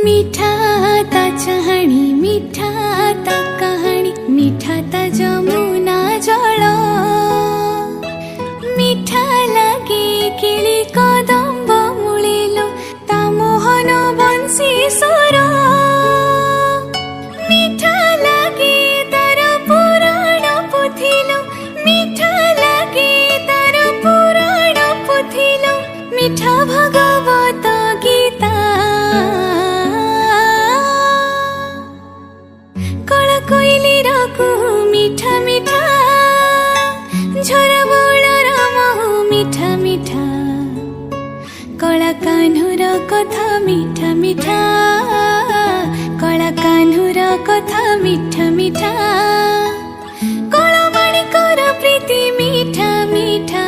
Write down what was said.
मीठा ता चाहणी मीठा ता कहानी मीठा ता जमुना जल मीठा लगे किली कदम्ब मुळिलो ता मोहन बंसी सुर मीठा लगे तार पुराण पुथिलो मीठा लगे तार पुराण पुथिलो मीठा भगवत गीता कोइली रकु मीठा मीठा झरा बोलर महु मीठा मीठा कला कान्हुर कथा मीठा मीठा कला कान्हुर कथा मीठा मीठा कला माणिकर प्रीति मीठा मीठा